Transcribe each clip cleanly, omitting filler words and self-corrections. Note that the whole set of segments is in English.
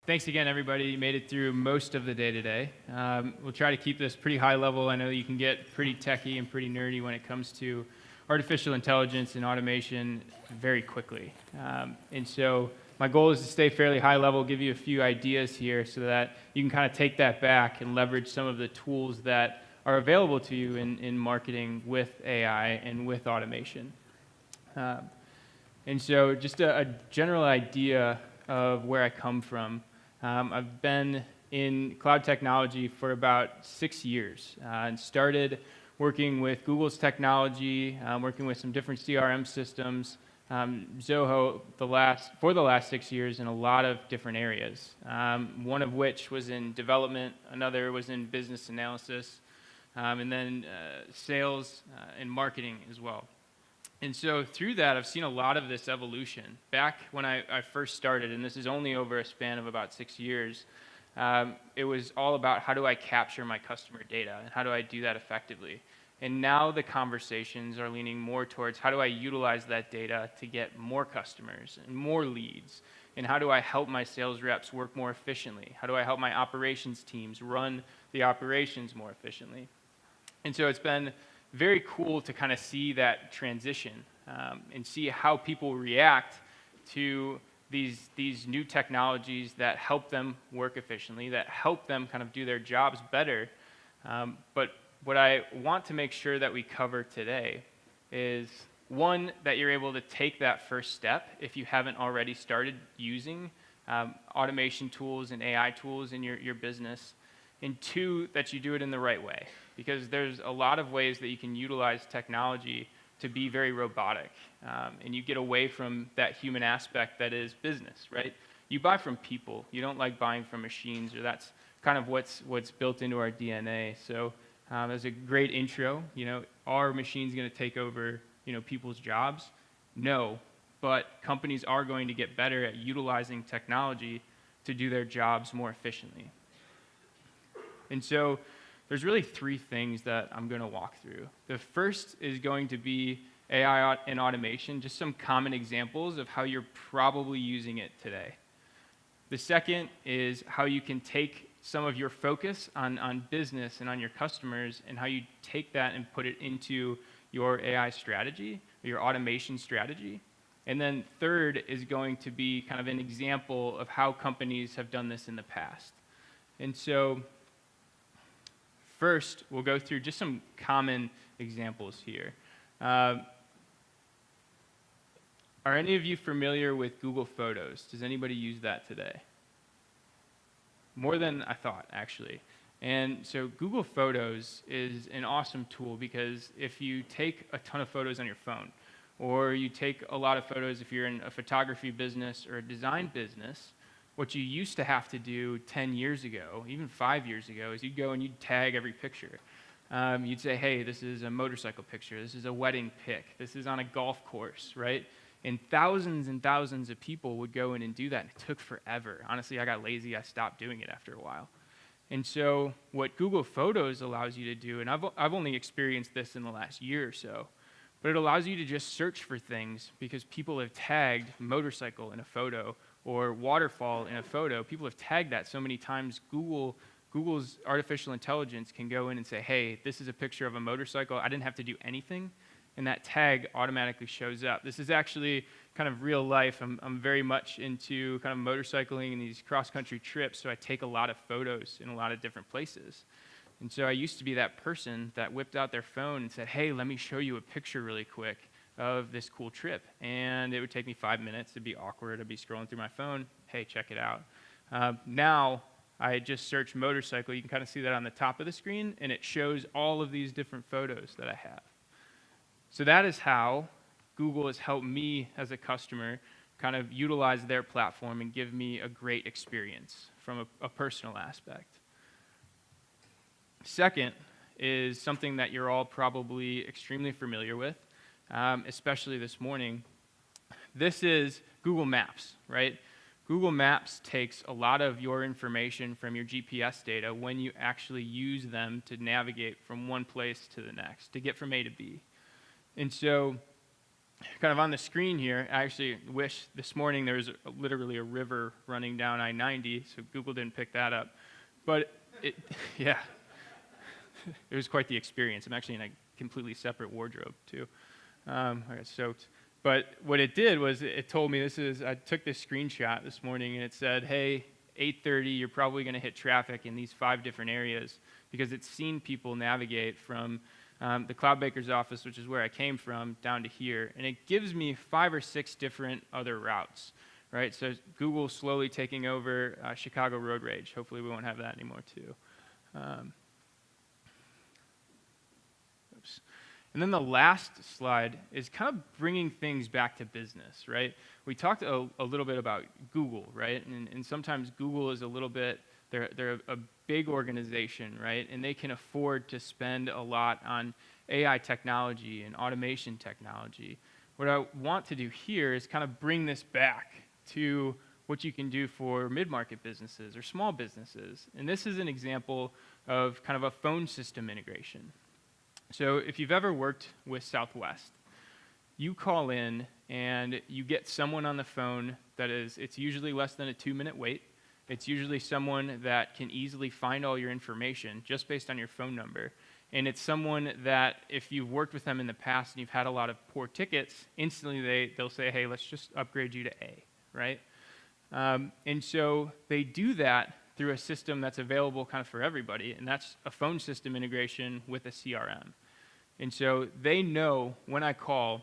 Thanks again, everybody. You made it through most of the day today. We'll try to keep this pretty high level. I know you can get pretty techy and pretty nerdy when it comes to artificial intelligence and automation very quickly. And so my goal is to stay fairly high level, give you a few ideas here so that you can kind of take that back and leverage some of the tools that are available to you in marketing with AI and with automation. And so just a general idea of where I come from. I've been in cloud technology for about 6 years and started working with Google's technology, working with some different CRM systems, Zoho for the last 6 years in a lot of different areas, one of which was in development, another was in business analysis, and then sales and marketing as well. And so through that, I've seen a lot of this evolution. Back when I first started, and this is only over a span of about 6 years, it was all about how do I capture my customer data and how do I do that effectively. And now the conversations are leaning more towards how do I utilize that data to get more customers and more leads, and how do I help my sales reps work more efficiently? How do I help my operations teams run the operations more efficiently? And so it's been very cool to kind of see that transition and see how people react to these new technologies that help them work efficiently, that help them kind of do their jobs better. But what I want to make sure that we cover today is, one, that you're able to take that first step if you haven't already started using automation tools and AI tools in your business, and two, that you do it in the right way. Because there's a lot of ways that you can utilize technology to be very robotic, and you get away from that human aspect that is business, right? You buy from people. You don't like buying from machines, or that's kind of what's built into our DNA. So as a great intro, are machines going to take over, people's jobs? No, but companies are going to get better at utilizing technology to do their jobs more efficiently. And so there's really three things that I'm going to walk through. The first is going to be AI and automation, just some common examples of how you're probably using it today. The second is how you can take some of your focus on business and on your customers, and how you take that and put it into your AI strategy, or your automation strategy. And then third is going to be kind of an example of how companies have done this in the past. And so first, we'll go through just some common examples here. Are any of you familiar with Google Photos? Does anybody use that today? More than I thought, actually. And so Google Photos is an awesome tool because if you take a ton of photos on your phone, or you take a lot of photos if you're in a photography business or a design business, what you used to have to do 10 years ago, even 5 years ago, is you'd go and you'd tag every picture. You'd say, hey, this is a motorcycle picture, this is a wedding pic, this is on a golf course, right? And thousands of people would go in and do that, and it took forever. Honestly, I got lazy, I stopped doing it after a while. And so what Google Photos allows you to do, and I've only experienced this in the last year or so, but it allows you to just search for things because people have tagged motorcycle in a photo, or waterfall in a photo. People have tagged that so many times. Google's artificial intelligence can go in and say, hey, this is a picture of a motorcycle. I didn't have to do anything, and that tag automatically shows up. This is actually kind of real life. I'm very much into kind of motorcycling and these cross-country trips, so I take a lot of photos in a lot of different places. And so I used to be that person that whipped out their phone and said, hey, let me show you a picture really quick of this cool trip. And it would take me 5 minutes. It'd be awkward. I'd be scrolling through my phone. Hey, check it out. Now, I just search motorcycle. You can kind of see that on the top of the screen, and it shows all of these different photos that I have. So that is how Google has helped me as a customer kind of utilize their platform and give me a great experience from a personal aspect. Second is something that you're all probably extremely familiar with, especially this morning. This is Google Maps, right? Google Maps takes a lot of your information from your GPS data when you actually use them to navigate from one place to the next, to get from A to B. And so kind of on the screen here, I actually wish this morning there was literally a river running down I-90, so Google didn't pick that up. But yeah, it was quite the experience. I'm actually in a completely separate wardrobe too. I got soaked. But what it did was it told me I took this screenshot this morning and it said, hey, 8:30, you're probably going to hit traffic in these 5 different areas, because it's seen people navigate from the Cloudbakers office, which is where I came from, down to here. And it gives me 5 or 6 different other routes, right? So Google's slowly taking over Chicago road rage. Hopefully we won't have that anymore too. Oops. And then the last slide is kind of bringing things back to business, right? We talked a little bit about Google, right? And sometimes Google is a little bit, they're a big organization, right? And they can afford to spend a lot on AI technology and automation technology. What I want to do here is kind of bring this back to what you can do for mid-market businesses or small businesses. And this is an example of kind of a phone system integration. So if you've ever worked with Southwest, you call in and you get someone on the phone it's usually less than a 2-minute wait. It's usually someone that can easily find all your information just based on your phone number. And it's someone that if you've worked with them in the past and you've had a lot of poor tickets, instantly they'll say, hey, let's just upgrade you to A, right? And so they do that through a system that's available kind of for everybody, and that's a phone system integration with a CRM. And so they know when I call,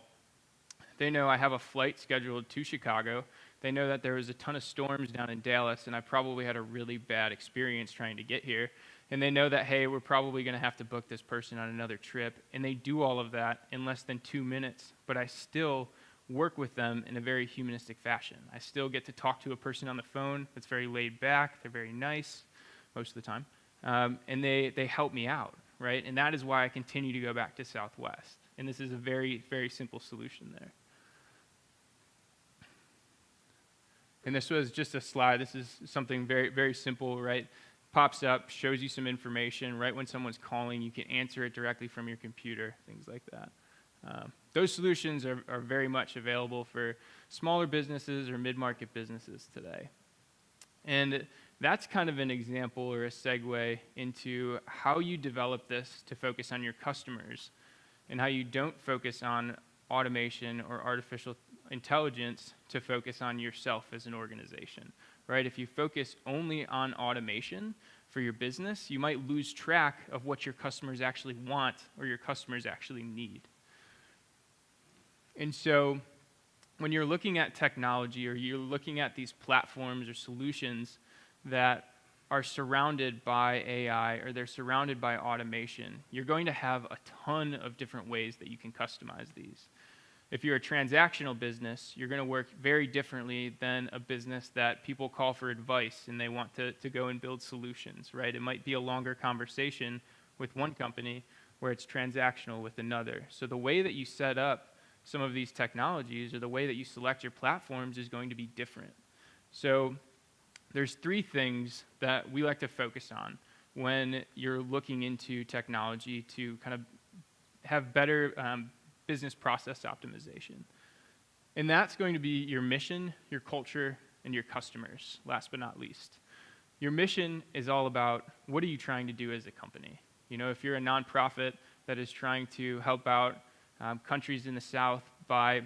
they know I have a flight scheduled to Chicago. They know that there was a ton of storms down in Dallas, and I probably had a really bad experience trying to get here. And they know that, hey, we're probably going to have to book this person on another trip. And they do all of that in less than 2 minutes, but I still work with them in a very humanistic fashion. I still get to talk to a person on the phone that's very laid back. They're very nice most of the time. And they help me out, right? And that is why I continue to go back to Southwest. And this is a very, very simple solution there. And this was just a slide. This is something very, very simple, right? Pops up, shows you some information. Right when someone's calling, you can answer it directly from your computer, things like that. Those solutions are very much available for smaller businesses or mid-market businesses today. And that's kind of an example or a segue into how you develop this to focus on your customers and how you don't focus on automation or artificial intelligence to focus on yourself as an organization, right? If you focus only on automation for your business, you might lose track of what your customers actually want or your customers actually need. And so when you're looking at technology or you're looking at these platforms or solutions that are surrounded by AI or they're surrounded by automation, you're going to have a ton of different ways that you can customize these. If you're a transactional business, you're going to work very differently than a business that people call for advice and they want to go and build solutions, right? It might be a longer conversation with one company where it's transactional with another. So the way that you set up some of these technologies or the way that you select your platforms is going to be different. So there's 3 things that we like to focus on when you're looking into technology to kind of have better business process optimization. And that's going to be your mission, your culture, and your customers, last but not least. Your mission is all about what are you trying to do as a company? You know, if you're a nonprofit that is trying to help out countries in the South by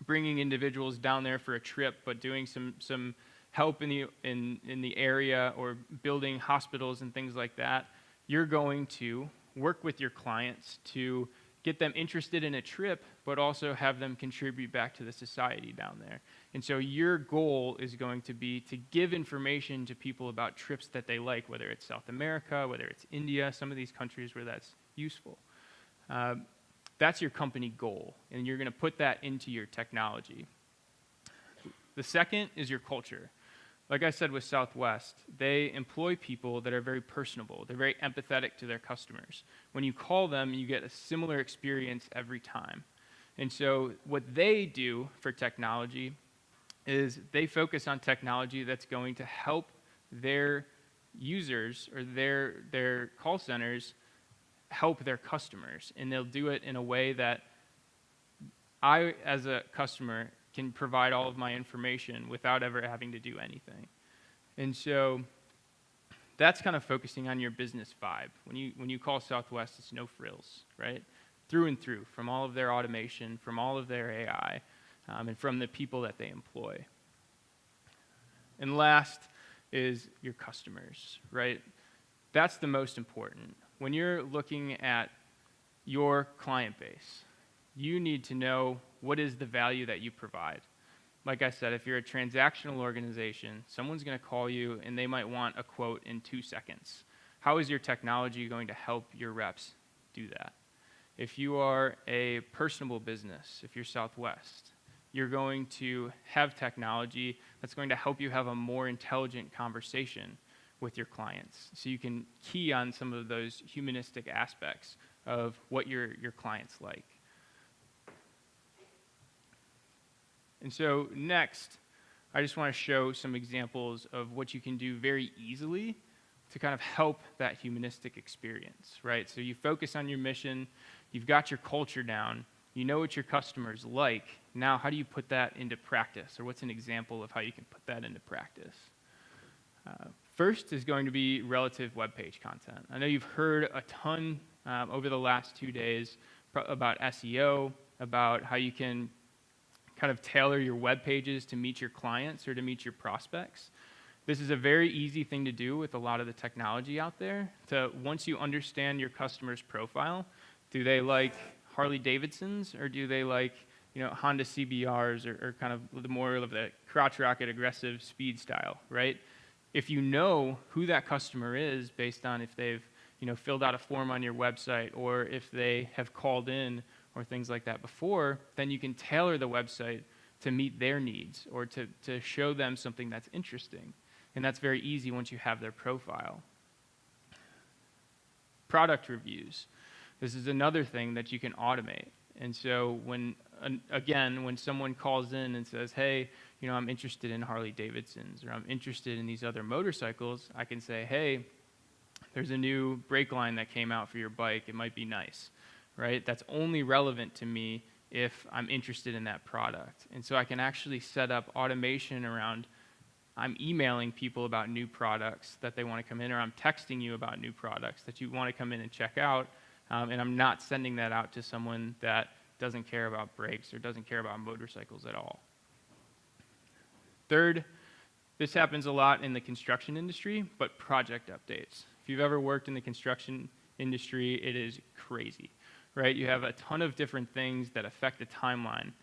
bringing individuals down there for a trip, but doing some help in the area or building hospitals and things like that, you're going to work with your clients to get them interested in a trip, but also have them contribute back to the society down there. And so your goal is going to be to give information to people about trips that they like, whether it's South America, whether it's India, some of these countries where that's useful. That's your company goal, and you're going to put that into your technology. The second is your culture. Like I said with Southwest, they employ people that are very personable. They're very empathetic to their customers. When you call them, you get a similar experience every time. And so what they do for technology is they focus on technology that's going to help their users or their call centers help their customers. And they'll do it in a way that I, as a customer, can provide all of my information without ever having to do anything. And so that's kind of focusing on your business vibe. When you call Southwest, it's no frills, right? Through and through, from all of their automation, from all of their AI, and from the people that they employ. And last is your customers, right? That's the most important. When you're looking at your client base, you need to know what is the value that you provide. Like I said, if you're a transactional organization, someone's going to call you and they might want a quote in 2 seconds. How is your technology going to help your reps do that? If you are a personable business, if you're Southwest, you're going to have technology that's going to help you have a more intelligent conversation with your clients. So you can key on some of those humanistic aspects of what your clients like. And so next, I just want to show some examples of what you can do very easily to kind of help that humanistic experience, right? So you focus on your mission, you've got your culture down, you know what your customers like. Now, how do you put that into practice? Or what's an example of how you can put that into practice? First is going to be relative web page content. I know you've heard a ton over the last 2 days about SEO, about how you can kind of tailor your web pages to meet your clients or to meet your prospects. This is a very easy thing to do with a lot of the technology out there. Once you understand your customer's profile, do they like Harley Davidsons or do they like Honda CBRs or kind of the more of the crotch rocket aggressive speed style, right? If you know who that customer is based on if they've filled out a form on your website or if they have called in or things like that before, then you can tailor the website to meet their needs or to show them something that's interesting. And that's very easy once you have their profile. Product reviews. This is another thing that you can automate. And so when someone calls in and says, hey, I'm interested in Harley Davidsons or I'm interested in these other motorcycles, I can say, hey, there's a new brake line that came out for your bike. It might be nice, right? That's only relevant to me if I'm interested in that product. And so I can actually set up automation around I'm emailing people about new products that they want to come in, or I'm texting you about new products that you want to come in and check out, and I'm not sending that out to someone that doesn't care about brakes or doesn't care about motorcycles at all. Third, this happens a lot in the construction industry, but project updates. If you've ever worked in the construction industry, it is crazy, right? You have a ton of different things that affect the timeline,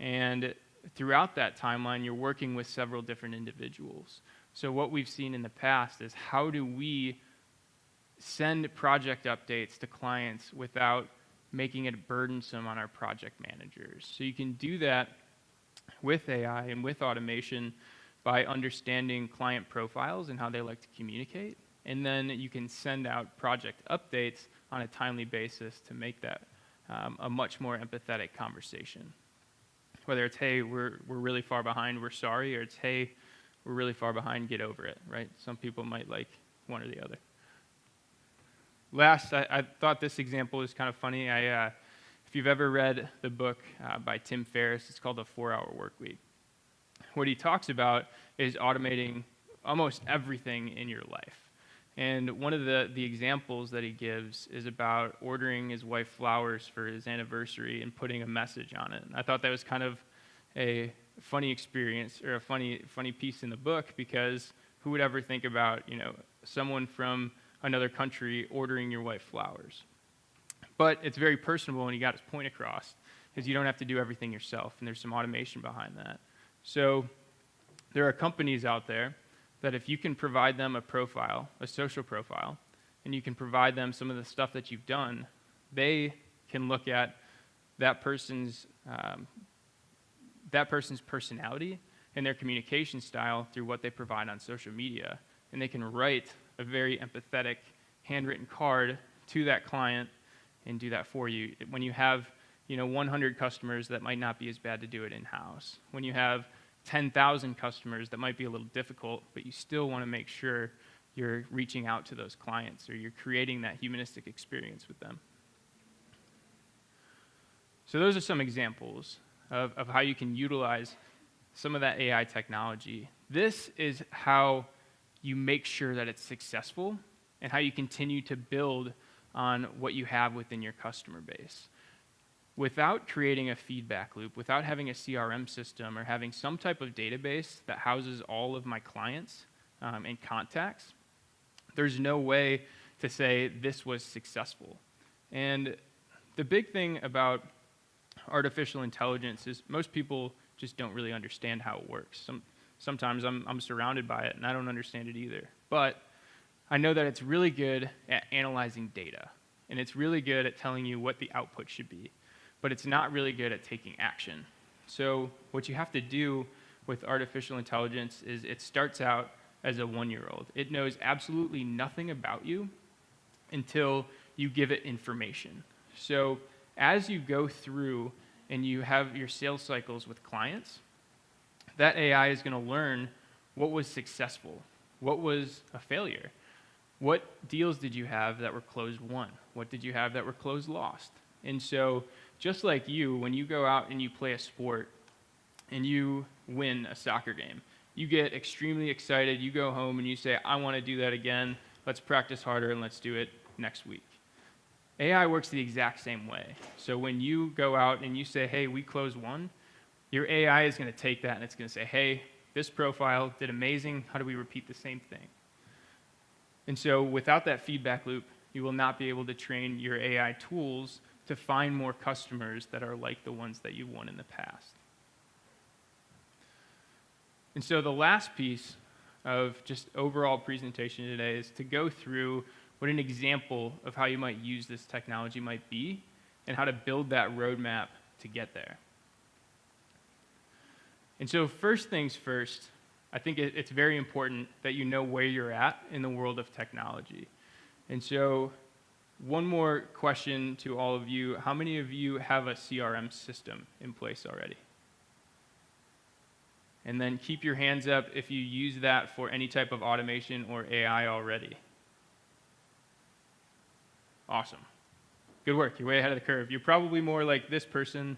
and throughout that timeline, you're working with several different individuals. So what we've seen in the past is how do we send project updates to clients without making it burdensome on our project managers? So you can do that with AI and with automation by understanding client profiles and how they like to communicate. And then you can send out project updates on a timely basis to make that a much more empathetic conversation. Whether it's, hey, we're really far behind, we're sorry, or it's, hey, we're really far behind, get over it, right? Some people might like one or the other. Last, I thought this example was kind of funny. If you've ever read the book by Tim Ferriss, it's called The 4-Hour Workweek. What he talks about is automating almost everything in your life. And one of the examples that he gives is about ordering his wife flowers for his anniversary and putting a message on it. And I thought that was kind of a funny experience or a funny piece in the book, because who would ever think about someone from another country ordering your wife flowers? But it's very personable, and he got his point across, because you don't have to do everything yourself, and there's some automation behind that. So there are companies out there that if you can provide them a profile, a social profile, and you can provide them some of the stuff that you've done, they can look at that person's personality and their communication style through what they provide on social media, and they can write a very empathetic handwritten card to that client and do that for you. When you have 100 customers, that might not be as bad to do it in-house. When you have 10,000 customers, that might be a little difficult, but you still want to make sure you're reaching out to those clients or you're creating that humanistic experience with them. So those are some examples. of how you can utilize some of that AI technology. This is how you make sure that it's successful and how you continue to build on what you have within your customer base. Without creating a feedback loop, without having a CRM system or having some type of database that houses all of my clients and contacts, there's no way to say this was successful. And the big thing about artificial intelligence is most people just don't really understand how it works. Sometimes I'm surrounded by it and I don't understand it either. But I know that it's really good at analyzing data, and it's really good at telling you what the output should be, but it's not really good at taking action. So what you have to do with artificial intelligence is it starts out as a 1-year-old. It knows absolutely nothing about you until you give it information. So as you go through and you have your sales cycles with clients, that AI is going to learn what was successful, what was a failure, what deals did you have that were closed won, what did you have that were closed lost. And so just like you, when you go out and you play a sport and you win a soccer game, you get extremely excited, you go home and you say, I want to do that again, let's practice harder and let's do it next week. AI works the exact same way. So when you go out and you say, hey, we closed one, your AI is going to take that and it's going to say, hey, this profile did amazing, how do we repeat the same thing? And so without that feedback loop, you will not be able to train your AI tools to find more customers that are like the ones that you won in the past. And so the last piece of just overall presentation today is to go through what an example of how you might use this technology might be and how to build that roadmap to get there. And so first things first, I think it's very important that you know where you're at in the world of technology. And so one more question to all of you. How many of you have a CRM system in place already? And then keep your hands up if you use that for any type of automation or AI already. Awesome. Good work. You're way ahead of the curve. You're probably more like this person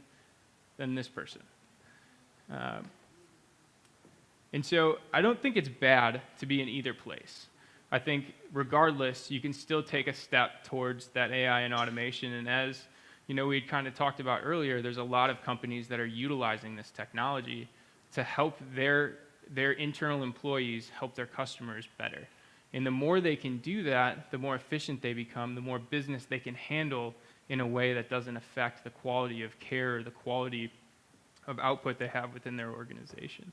than this person. And so I don't think it's bad to be in either place. I think regardless, you can still take a step towards that AI and automation. And as we kind of talked about earlier, there's a lot of companies that are utilizing this technology to help their internal employees help their customers better. And the more they can do that, the more efficient they become, the more business they can handle in a way that doesn't affect the quality of care or the quality of output they have within their organization.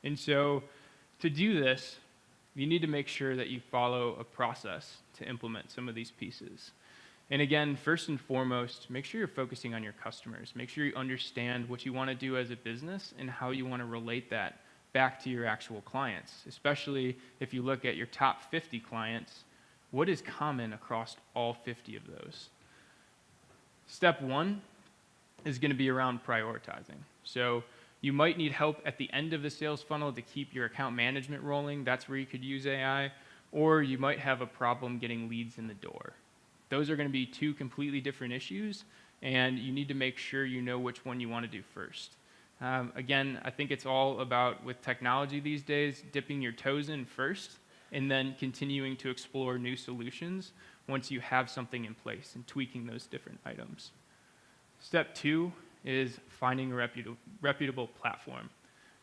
And so to do this, you need to make sure that you follow a process to implement some of these pieces. And again, first and foremost, make sure you're focusing on your customers. Make sure you understand what you want to do as a business and how you want to relate that back to your actual clients, especially if you look at your top 50 clients. What is common across all 50 of those? Step one is going to be around prioritizing. So you might need help at the end of the sales funnel to keep your account management rolling. That's where you could use AI. Or you might have a problem getting leads in the door. Those are going to be two completely different issues, and you need to make sure you know which one you want to do first. Again, I think it's all about, with technology these days, dipping your toes in first and then continuing to explore new solutions once you have something in place and tweaking those different items. Step two is finding a reputable platform.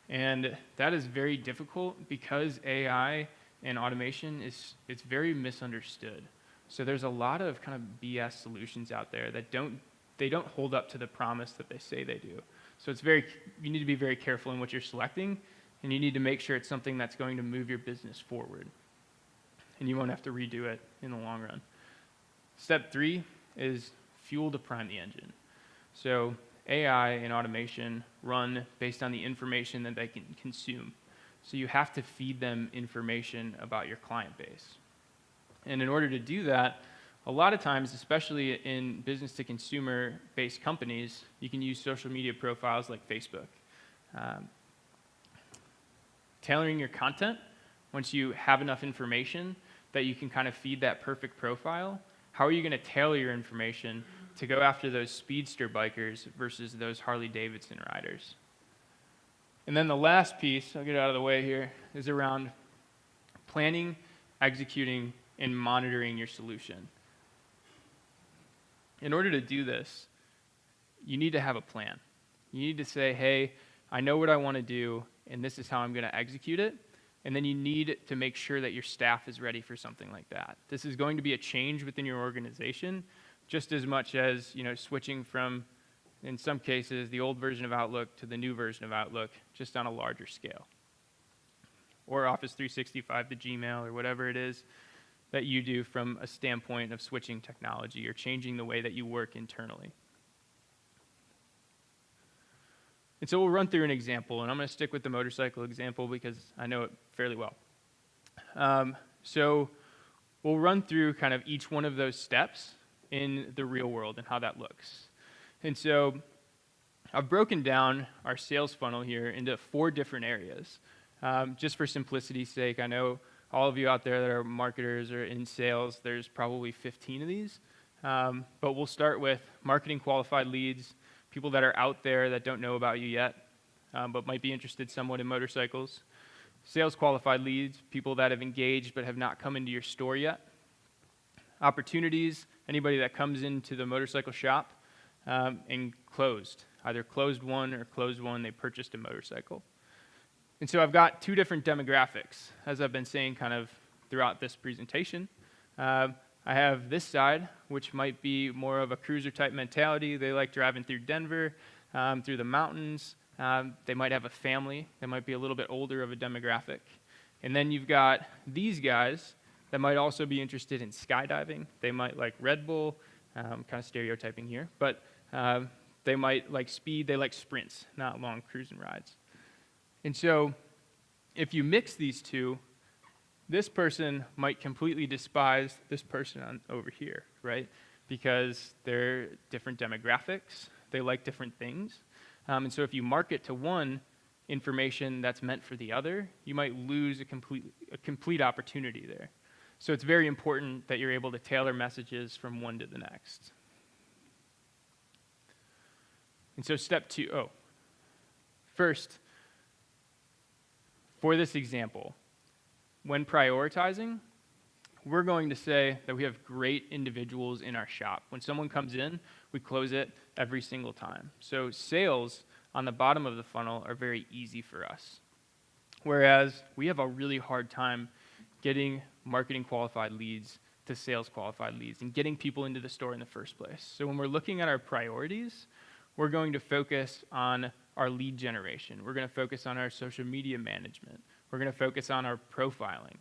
And that is very difficult because AI and automation it's very misunderstood. So there's a lot of kind of BS solutions out there that don't hold up to the promise that they say they do. So you need to be very careful in what you're selecting, and you need to make sure it's something that's going to move your business forward. And you won't have to redo it in the long run. Step three is fuel to prime the engine. So AI and automation run based on the information that they can consume. So you have to feed them information about your client base. And in order to do that, a lot of times, especially in business-to-consumer based companies, you can use social media profiles like Facebook. Tailoring your content, once you have enough information that you can kind of feed that perfect profile, how are you going to tailor your information to go after those speedster bikers versus those Harley Davidson riders. And then the last piece, I'll get out of the way here, is around planning, executing, and monitoring your solution. In order to do this, you need to have a plan. You need to say, hey, I know what I want to do, and this is how I'm going to execute it. And then you need to make sure that your staff is ready for something like that. This is going to be a change within your organization, just as much as switching from, in some cases, the old version of Outlook to the new version of Outlook, just on a larger scale. Or Office 365 to Gmail, or whatever it is that you do from a standpoint of switching technology or changing the way that you work internally. And so we'll run through an example, and I'm going to stick with the motorcycle example because I know it fairly well. So we'll run through kind of each one of those steps in the real world and how that looks. And so I've broken down our sales funnel here into 4 different areas. Just for simplicity's sake, I know all of you out there that are marketers or in sales, there's probably 15 of these. But we'll start with marketing qualified leads, people that are out there that don't know about you yet, but might be interested somewhat in motorcycles. Sales qualified leads, people that have engaged but have not come into your store yet. Opportunities, anybody that comes into the motorcycle shop and closed, either closed one, they purchased a motorcycle. And so I've got 2 different demographics, as I've been saying kind of throughout this presentation. I have this side, which might be more of a cruiser type mentality. They like driving through Denver, through the mountains. They might have a family. They might be a little bit older of a demographic. And then you've got these guys that might also be interested in skydiving. They might like Red Bull, kind of stereotyping here, but they might like speed. They like sprints, not long cruising rides. And so if you mix these 2, this person might completely despise this person over here, right? Because they're different demographics. They like different things. And so if you market to one information that's meant for the other, you might lose a complete opportunity there. So it's very important that you're able to tailor messages from one to the next. And so step 2, first, for this example, when prioritizing, we're going to say that we have great individuals in our shop. When someone comes in, we close it every single time. So sales on the bottom of the funnel are very easy for us. Whereas we have a really hard time getting marketing qualified leads to sales qualified leads and getting people into the store in the first place. So when we're looking at our priorities, we're going to focus on our lead generation. We're going to focus on our social media management. We're going to focus on our profiling.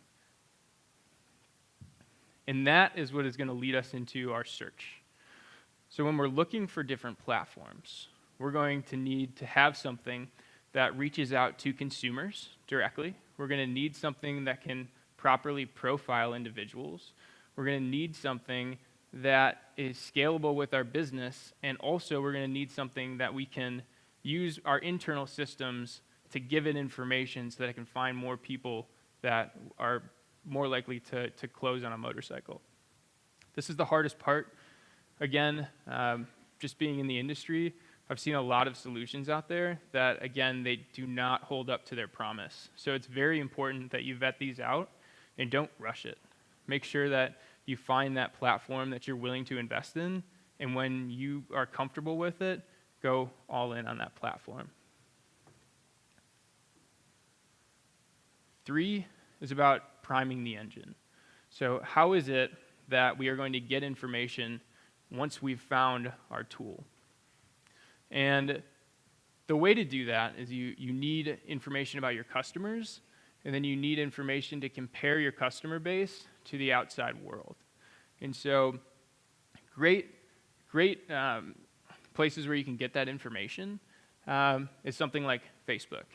And that is what is going to lead us into our search. So when we're looking for different platforms, we're going to need to have something that reaches out to consumers directly. We're going to need something that can properly profile individuals. We're going to need something that is scalable with our business, and also we're going to need something that we can use our internal systems to give it information so that it can find more people that are more likely to close on a motorcycle. This is the hardest part. Again, just being in the industry, I've seen a lot of solutions out there that, again, they do not hold up to their promise. So it's very important that you vet these out and don't rush it. Make sure that you find that platform that you're willing to invest in, and when you are comfortable with it, go all in on that platform. 3 is about priming the engine. So how is it that we are going to get information once we've found our tool? And the way to do that is you need information about your customers, and then you need information to compare your customer base to the outside world. And so great places where you can get that information is something like Facebook,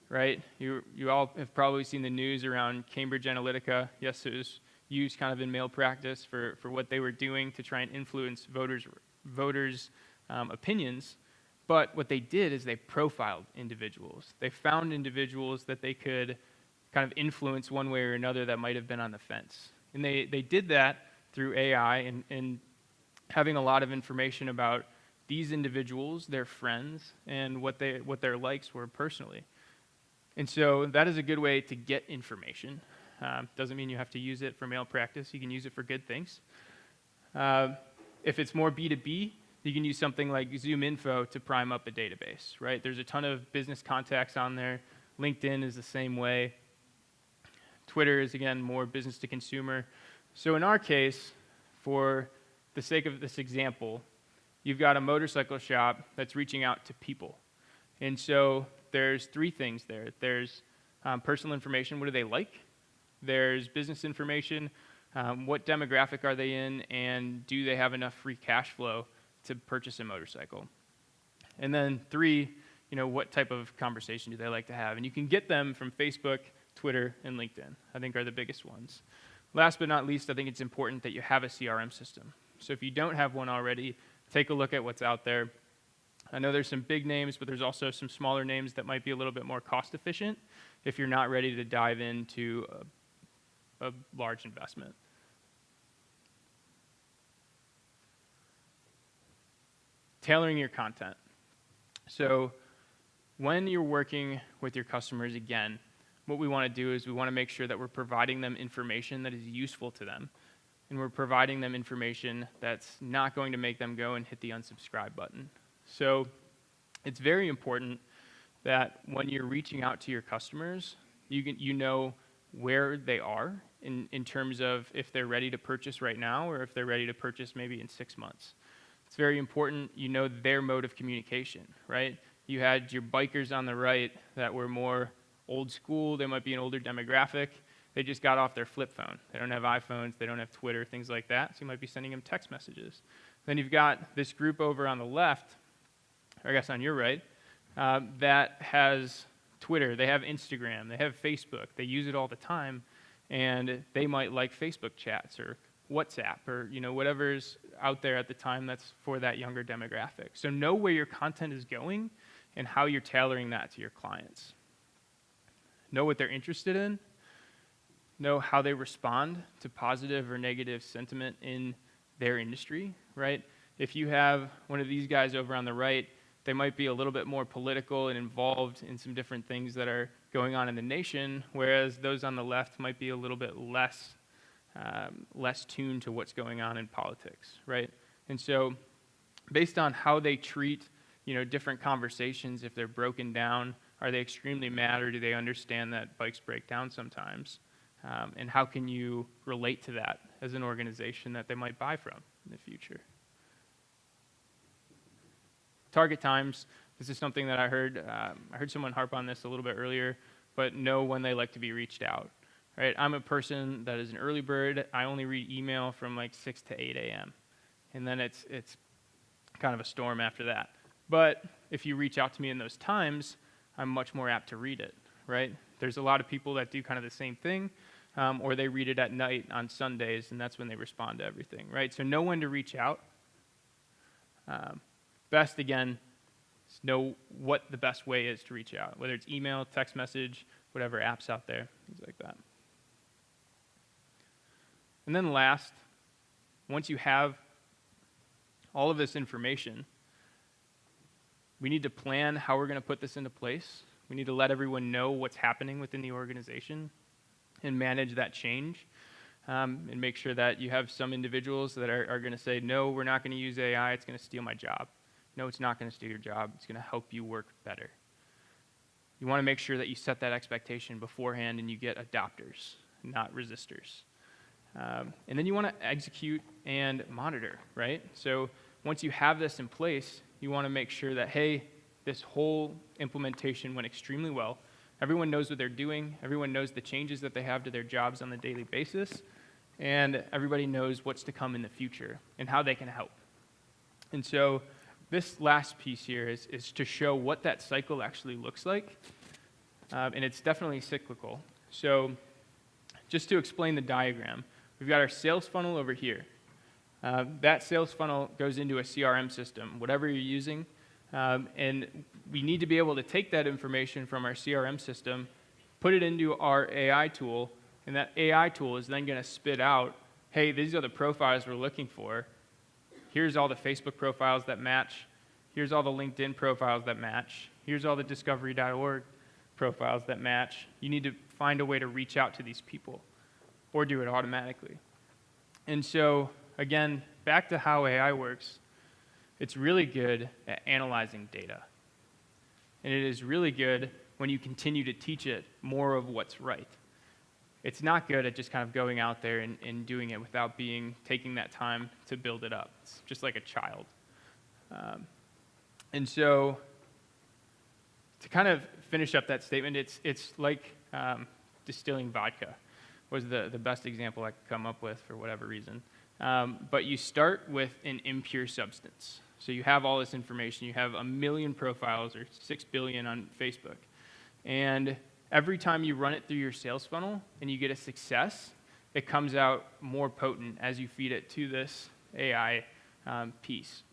right? You all have probably seen the news around Cambridge Analytica. Yes, it was used kind of in male practice for what they were doing to try and influence voters' opinions. But what they did is they profiled individuals. They found individuals that they could kind of influence one way or another that might have been on the fence. And they did that through AI, and having a lot of information about these individuals, their friends, and what their likes were personally. And so that is a good way to get information. Doesn't mean you have to use it for malpractice. You can use it for good things. If it's more B2B, you can use something like ZoomInfo to prime up a database, right? There's a ton of business contacts on there. LinkedIn is the same way. Twitter is, again, more business to consumer. So in our case, for the sake of this example, you've got a motorcycle shop that's reaching out to people. And so there's three things there. There's personal information, what do they like? There's business information, what demographic are they in, and do they have enough free cash flow to purchase a motorcycle? And then three, what type of conversation do they like to have? And you can get them from Facebook, Twitter, and LinkedIn, I think are the biggest ones. Last but not least, I think it's important that you have a CRM system. So if you don't have one already, take a look at what's out there. I know there's some big names, but there's also some smaller names that might be a little bit more cost efficient if you're not ready to dive into a large investment. Tailoring your content. So when you're working with your customers, again, what we want to do is we want to make sure that we're providing them information that is useful to them. And we're providing them information that's not going to make them go and hit the unsubscribe button. So it's very important that when you're reaching out to your customers, you know where they are in terms of if they're ready to purchase right now or if they're ready to purchase maybe in 6 months. It's very important you know their mode of communication, right? You had your bikers on the right that were more old school. They might be an older demographic. They just got off their flip phone. They don't have iPhones. They don't have Twitter, things like that. So you might be sending them text messages. Then you've got this group over on the left, or I guess on your right, that has Twitter. They have Instagram. They have Facebook. They use it all the time. And they might like Facebook chats or WhatsApp or whatever's out there at the time that's for that younger demographic. So know where your content is going and how you're tailoring that to your clients. Know what they're interested in. Know how they respond to positive or negative sentiment in their industry, right? If you have one of these guys over on the right, they might be a little bit more political and involved in some different things that are going on in the nation, whereas those on the left might be a little bit less tuned to what's going on in politics, right? And so based on how they treat, different conversations, if they're broken down, are they extremely mad or do they understand that bikes break down sometimes? And how can you relate to that as an organization that they might buy from in the future? Target times. This is something that I heard someone harp on this a little bit earlier, but know when they like to be reached out. Right? I'm a person that is an early bird. I only read email from like 6 to 8 a.m. And then it's kind of a storm after that. But if you reach out to me in those times, I'm much more apt to read it, right? There's a lot of people that do kind of the same thing, or they read it at night on Sundays, and that's when they respond to everything, right? So know when to reach out. Best, again, is know what the best way is to reach out, whether it's email, text message, whatever apps out there, things like that. And then last, once you have all of this information, we need to plan how we're going to put this into place. We need to let everyone know what's happening within the organization and manage that change and make sure that you have some individuals that are going to say, no, we're not going to use AI, it's going to steal my job. No, it's not going to steal your job, it's going to help you work better. You want to make sure that you set that expectation beforehand and you get adopters, not resistors. And then you want to execute and monitor, right? So once you have this in place, you want to make sure that, hey, this whole implementation went extremely well. Everyone knows what they're doing. Everyone knows the changes that they have to their jobs on a daily basis. And everybody knows what's to come in the future and how they can help. And so this last piece here is to show what that cycle actually looks like. And it's definitely cyclical. So just to explain the diagram, we've got our sales funnel over here. That sales funnel goes into a CRM system, whatever you're using. And we need to be able to take that information from our CRM system, put it into our AI tool, and that AI tool is then going to spit out, hey, these are the profiles we're looking for. Here's all the Facebook profiles that match. Here's all the LinkedIn profiles that match. Here's all the discovery.org profiles that match. You need to find a way to reach out to these people or do it automatically. And so, again, back to how AI works, it's really good at analyzing data. And it is really good when you continue to teach it more of what's right. It's not good at just kind of going out there and doing it without taking that time to build it up. It's just like a child. And so, to kind of finish up that statement, it's like distilling vodka was the best example I could come up with for whatever reason. But you start with an impure substance. So you have all this information. You have 1 million profiles or 6 billion on Facebook. And every time you run it through your sales funnel and you get a success, it comes out more potent as you feed it to this AI piece.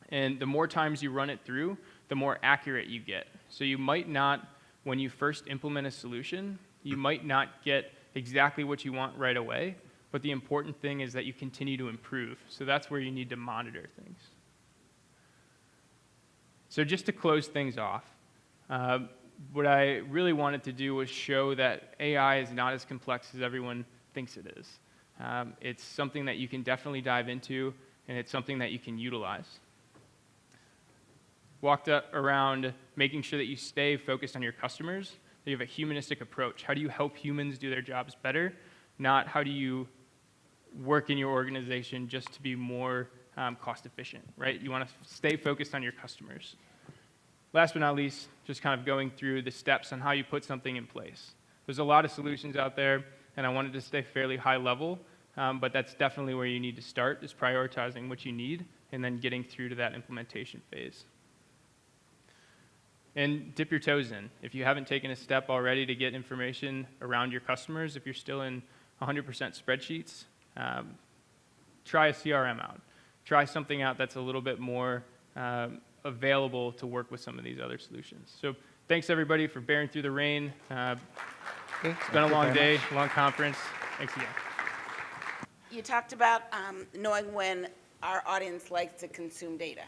And the more times you run it through, the more accurate you get. So you might not, when you first implement a solution, you might not get exactly what you want right away, but the important thing is that you continue to improve. So that's where you need to monitor things. So just to close things off, what I really wanted to do was show that AI is not as complex as everyone thinks it is. It's something that you can definitely dive into, and it's something that you can utilize. Walked around making sure that you stay focused on your customers, that you have a humanistic approach. How do you help humans do their jobs better? Not how do you work in your organization just to be more cost efficient, right? You want to stay focused on your customers. Last but not least, just kind of going through the steps on how you put something in place. There's a lot of solutions out there, and I wanted to stay fairly high level, but that's definitely where you need to start, is prioritizing what you need and then getting through to that implementation phase. And dip your toes in. If you haven't taken a step already to get information around your customers, if you're still in 100% spreadsheets, try a CRM out. Try something out that's a little bit more available to work with some of these other solutions. So thanks, everybody, for bearing through the rain. It's been a long day, long conference. Thanks again. You talked about knowing when our audience likes to consume data.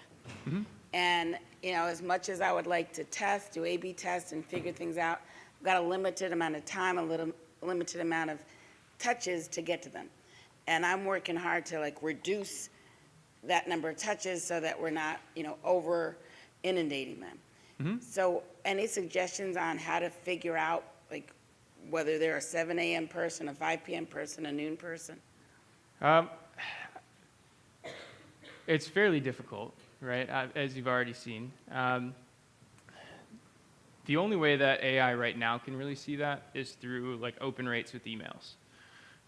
Mm-hmm. And, as much as I would like to test, do A/B tests and figure things out, I've got a limited amount of time, limited amount of touches to get to them. And I'm working hard to reduce that number of touches so that we're not, over inundating them. Mm-hmm. So any suggestions on how to figure out, whether they're a 7 a.m. person, a 5 p.m. person, a noon person? It's fairly difficult, right, as you've already seen. The only way that AI right now can really see that is through open rates with emails,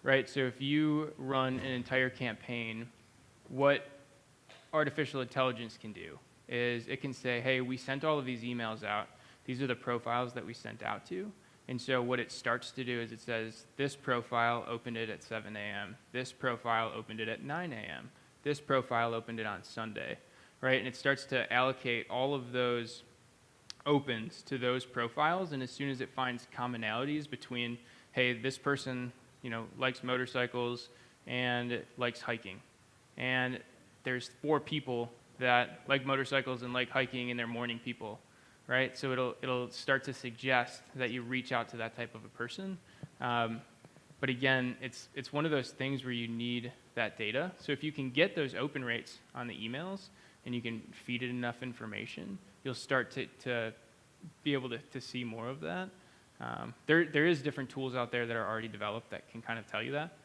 right? So if you run an entire campaign, what artificial intelligence can do is it can say, hey, we sent all of these emails out. These are the profiles that we sent out to. And so what it starts to do is it says, this profile opened it at 7 a.m. This profile opened it at 9 a.m. This profile opened it on Sunday, right? And it starts to allocate all of those opens to those profiles. And as soon as it finds commonalities between, hey, this person, likes motorcycles and likes hiking. And there's 4 people that like motorcycles and like hiking, and they're morning people, right? So it'll start to suggest that you reach out to that type of a person. But again, it's one of those things where you need that data. So if you can get those open rates on the emails and you can feed it enough information, you'll start to be able to see more of that. There is different tools out there that are already developed that can kind of tell you that.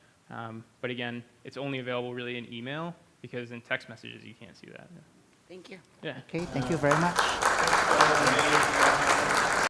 But again, it's only available really in email, because in text messages you can't see that. Thank you. Yeah. Okay, thank you very much.